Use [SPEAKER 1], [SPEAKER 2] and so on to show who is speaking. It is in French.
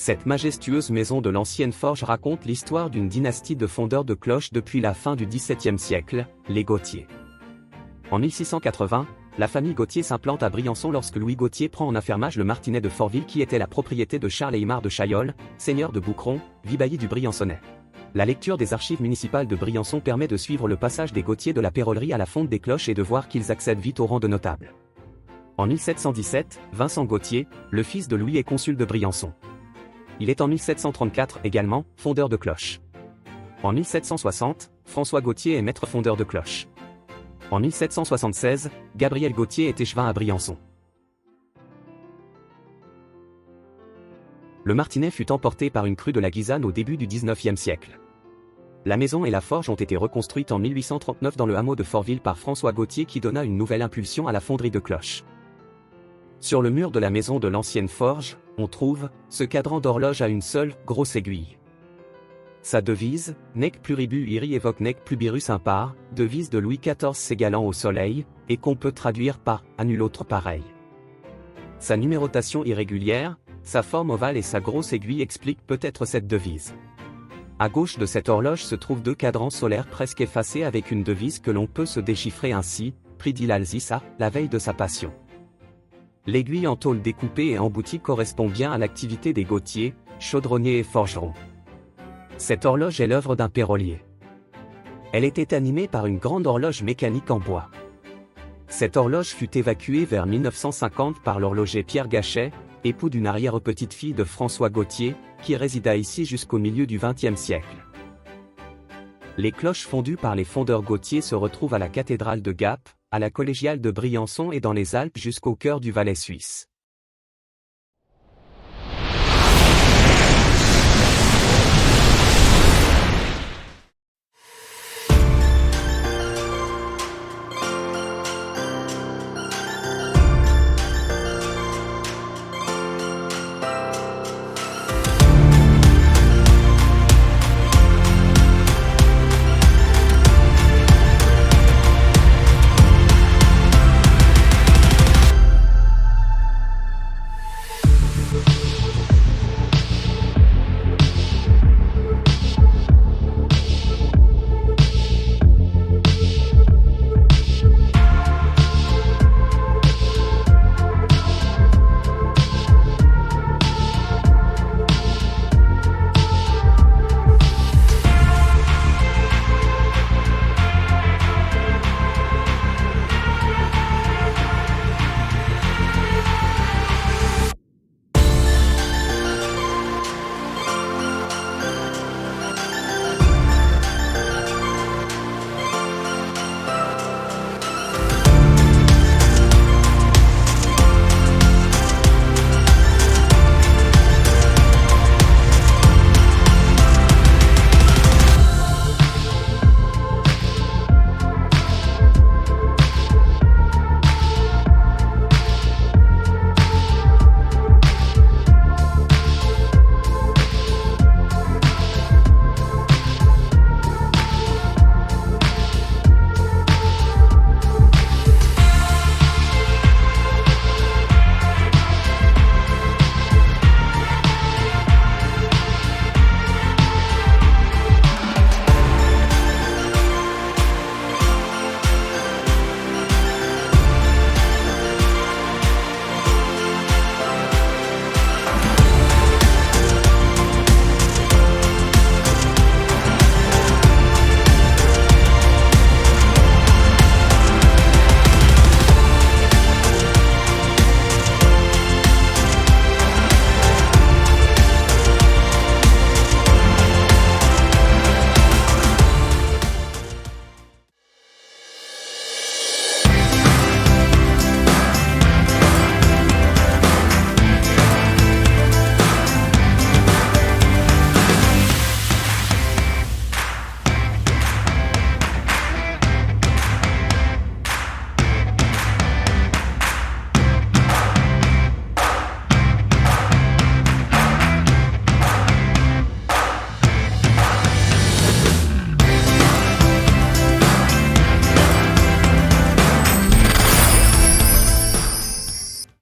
[SPEAKER 1] Cette majestueuse maison de l'ancienne forge raconte l'histoire d'une dynastie de fondeurs de cloches depuis la fin du XVIIe siècle, les Gauthier. En 1680, la famille Gauthier s'implante à Briançon lorsque Louis Gauthier prend en affermage le Martinet de Fortville qui était la propriété de Charles Aymar de Chaillol, seigneur de Boucron, vibailli du Briançonnais. La lecture des archives municipales de Briançon permet de suivre le passage des Gauthier de la Pérollerie à la fonte des cloches et de voir qu'ils accèdent vite au rang de notables. En 1717, Vincent Gauthier, le fils de Louis est consul de Briançon. Il est en 1734 également fondeur de cloches. En 1760, François Gauthier est maître fondeur de cloches. En 1776, Gabriel Gauthier est échevin à Briançon. Le Martinet fut emporté par une crue de la Guisane au début du XIXe siècle. La maison et la forge ont été reconstruites en 1839 dans le hameau de Fortville par François Gauthier qui donna une nouvelle impulsion à la fonderie de cloches. Sur le mur de la maison de l'ancienne forge, on trouve ce cadran d'horloge à une seule grosse aiguille. Sa devise, Nec pluribu iri évoque Nec plubirus impar, devise de Louis XIV s'égalant au soleil, et qu'on peut traduire par à nul autre pareil. Sa numérotation irrégulière, sa forme ovale et sa grosse aiguille expliquent peut-être cette devise. À gauche de cette horloge se trouvent deux cadrans solaires presque effacés avec une devise que l'on peut se déchiffrer ainsi, Pridil Alzissa, la veille de sa passion. L'aiguille en tôle découpée et emboutie correspond bien à l'activité des Gauthier, chaudronniers et forgerons. Cette horloge est l'œuvre d'un pérollier. Elle était animée par une grande horloge mécanique en bois. Cette horloge fut évacuée vers 1950 par l'horloger Pierre Gachet, époux d'une arrière-petite-fille de François Gauthier, qui résida ici jusqu'au milieu du XXe siècle. Les cloches fondues par les fondeurs Gauthier se retrouvent à la cathédrale de Gap, à la collégiale de Briançon et dans les Alpes jusqu'au cœur du Valais suisse.